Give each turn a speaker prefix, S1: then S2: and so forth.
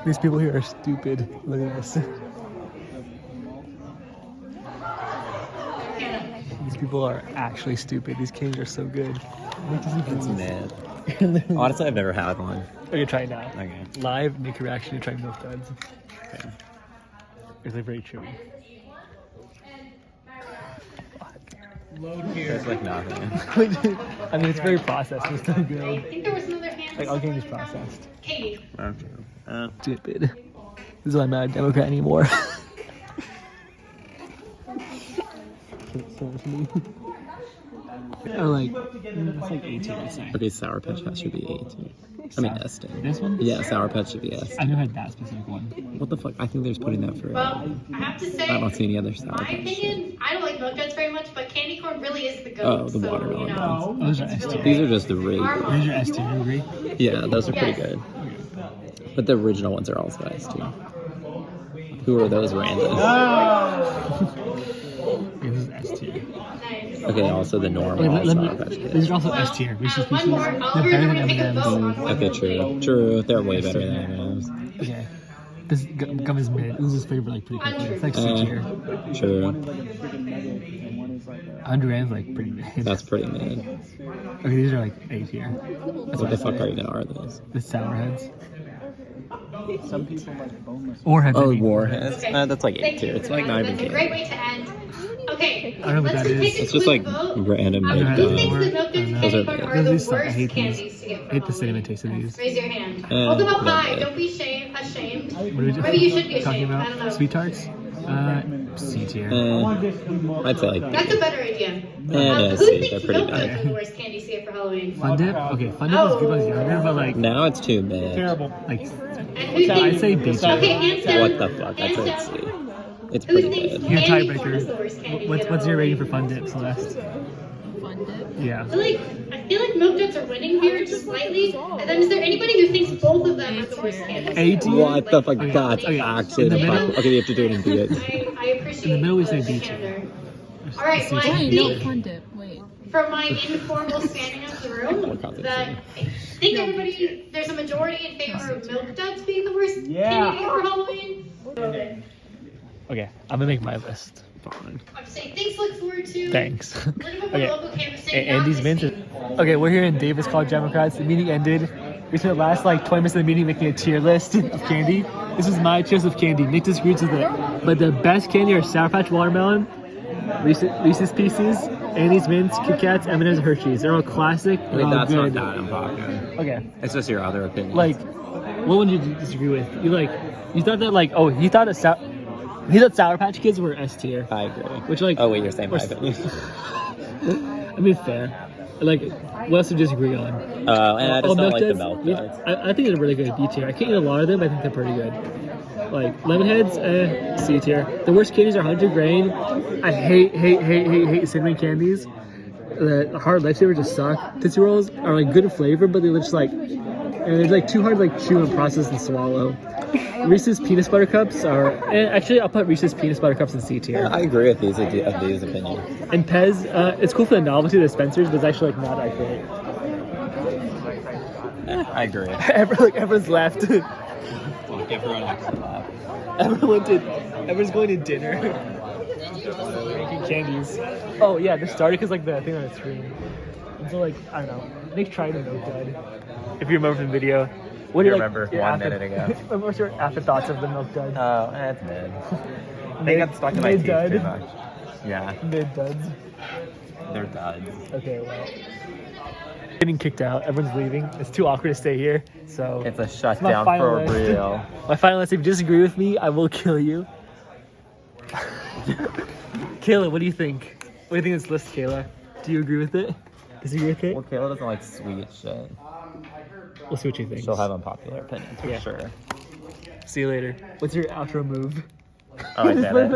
S1: These people here are stupid. Look at this. These people are actually stupid. These candies are so good.
S2: It's mid. Honestly, I've never had one.
S1: Okay, try it now.
S2: Okay.
S1: Live, make a reaction to try Milk Duds.
S2: Okay.
S1: It's like very chewy.
S2: Tastes like nothing.
S1: I mean, it's very processed. It's still
S3: I
S1: good.
S3: think there was another hand.
S1: Like, all candy's processed.
S3: Katie.
S1: Stupid. This is why I'm not a Democrat anymore. Or like, it's like 18, I'd say.
S2: Okay, Sour Patch should be 18. I mean, S.
S1: This one?
S2: Yeah, Sour Patch should be S.
S1: I've never had that specific one.
S2: What the fuck? I think they're just putting that for.
S3: Well, I have to say,
S2: I don't see any other Sour
S3: my
S2: Patch.
S3: opinion, I don't like Milk Duds very much, but candy corn really is the goat.
S2: Oh, the
S3: so,
S2: watermelon
S3: you know,
S1: Those are
S3: it's
S1: S
S3: really
S1: tier.
S2: These
S3: good.
S2: are just the really good.
S1: These are S tier, you agree?
S2: Yeah, those are pretty
S3: Yes.
S2: good. But the original ones are also S too. Who are those randos?
S1: Yeah, this is S tier.
S3: Nice.
S2: Okay, also the normal
S1: Okay,
S2: Sour Patch
S1: these
S2: Kids.
S1: are also S tier. Reese's
S3: One
S1: Pieces.
S3: more.
S1: They're
S3: Oliver,
S1: better
S3: we're
S1: than
S3: gonna take a
S1: M&M's.
S3: vote.
S2: Okay, true. True, they're way better than M&M's.
S1: Okay. This gum is mid. This is his favorite, like, pretty quickly. It's like C tier.
S2: True.
S1: 100 grams, like, pretty mid.
S2: That's pretty mid.
S1: Okay, these are like A tier. That's
S2: What the
S1: I
S2: fuck
S1: said.
S2: even are those?
S1: The sour heads. Some people like boneless. Or heads. I
S2: Oh,
S1: mean.
S2: Warheads? That's like 8
S3: Thank
S2: tier.
S3: you.
S2: It's like not even
S3: That's a great
S2: candy.
S3: way to end. Okay,
S1: I don't know what
S3: let's
S1: that
S3: just
S1: is.
S3: take a
S2: It's just
S3: quick
S2: like
S3: vote.
S2: random
S1: I don't know.
S3: Who thinks that Milk Duds
S1: Those
S3: candy
S2: are
S3: corn
S2: bad.
S3: are the
S1: Those suck. I
S3: worst
S1: hate these.
S3: candies to get
S1: I hate the
S3: for
S1: cinnamon
S3: Halloween?
S1: taste of these.
S3: Raise your hand.
S2: Eh,
S3: Hold them up
S2: not
S3: high.
S2: bad.
S3: Don't be ashamed.
S1: What are we
S3: Maybe you should be
S1: talking
S3: ashamed. I don't know.
S1: about? Sweet tarts? C tier.
S2: I'd say like
S3: That's a better idea.
S2: yeah,
S3: Who
S2: see,
S3: thinks
S2: they're pretty
S3: Milk Duds
S2: bad.
S3: are the worst candies to get for Halloween?
S1: Fun dip? Okay, fun dip was good when I was younger, but like,
S2: Now it's too mid.
S1: like,
S3: And who
S1: I'd
S3: thinks?
S1: say B tier.
S3: Okay, hands down.
S2: What the fuck? I'd
S3: Hands
S2: say
S3: down.
S2: it's C. It's
S3: Who
S2: pretty
S3: thinks
S2: bad.
S1: You're
S3: candy corn is the
S1: tiebreaker.
S3: worst candy? to
S1: What's
S3: get
S1: your
S3: on
S1: rating for
S3: Halloween?
S1: fun dip, Celeste?
S4: Fun dip.
S1: Yeah.
S3: I feel like Milk Duds are winning here just slightly. And then is there anybody who thinks both of them are the worst candies?
S1: A tier?
S2: What the fuck?
S1: Okay.
S2: That's
S1: Okay.
S2: actually
S1: In the
S2: the
S1: middle-
S2: fuck. Okay, you have to do it in B.
S3: I appreciate
S1: In the middle we say
S3: the
S1: B
S3: candor. All right, well, I
S4: Wait, no,
S3: think
S4: fun dip. Wait.
S3: from my informal scanning of the room that I think everybody, there's a majority in favor of Milk Duds being the worst candy for Halloween.
S1: Okay, I'm gonna make my list.
S3: I'm saying things to look forward to.
S1: Thanks.
S3: Living with
S1: Okay.
S3: my local canvassing.
S1: Andy's mints. Okay, we're here in Davis College Democrats. The meeting ended. We spent the last like 20 minutes of the meeting making a tier list of candy. This is my choice of candy. Nick disagrees with it. But the best candy are Sour Patch Watermelon, Reese's Pieces, Andy's Mints, Kit Kats, M&M's, and Hershey's. They're all classic.
S2: I
S1: They're
S2: mean,
S1: all
S2: that's
S1: good.
S2: not that unpopular.
S1: Okay,
S2: It's just your other opinion.
S1: like, what would you disagree with? You thought that like, he thought Sour Patch Kids were S tier.
S2: I agree.
S1: Which like,
S2: Oh wait, you're saying my
S1: we're-
S2: opinion.
S1: I mean, fair. Like, what else do you disagree on?
S2: And I just don't like the milk
S1: Duds?
S2: duds.
S1: I think they're really good B tier. I can't eat a lot of them, but I think they're pretty good. Like, lemon heads, C tier. The worst candies are 100 grain. I hate cinnamon candies. The hard lifesavers just suck. Tootsie Rolls are like good in flavor, but they're just like, they're like too hard to like chew and process and swallow. Reese's Peanut Butter Cups are, actually I'll put Reese's Peanut Butter Cups in C tier.
S2: I agree with these opinions.
S1: And Pez, it's cool for the novelty of the dispensers, but it's actually like not that great.
S2: I agree.
S1: Everyone's left.
S2: Everyone has to laugh.
S1: Everyone's going to dinner. Making candies. Oh yeah, this started because like the thing on the screen. And so like, I don't know. Nick tried a Milk Dud. If you remember from the video. What do you
S2: remember 1 minute ago.
S1: What's your afterthoughts of the Milk Dud?
S2: Oh, that's mid. They got stuck in my teeth
S1: Mid-dud.
S2: too much. Yeah,
S1: Mid duds.
S2: they're duds.
S1: Okay, well. Getting kicked out. Everyone's leaving. It's too awkward to stay here. So
S2: It's a
S1: my
S2: shutdown
S1: final
S2: for
S1: list.
S2: real.
S1: My final list, if you disagree with me, I will kill you. Kayla, what do you think? What do you think of this list, Kayla? Do you agree with it? Disagree with it?
S2: Well, Kayla doesn't like sweet shit.
S1: We'll see what you think.
S2: She'll have unpopular opinions for
S1: Yeah.
S2: sure.
S1: See you later. What's your outro move?
S2: Oh, I get it.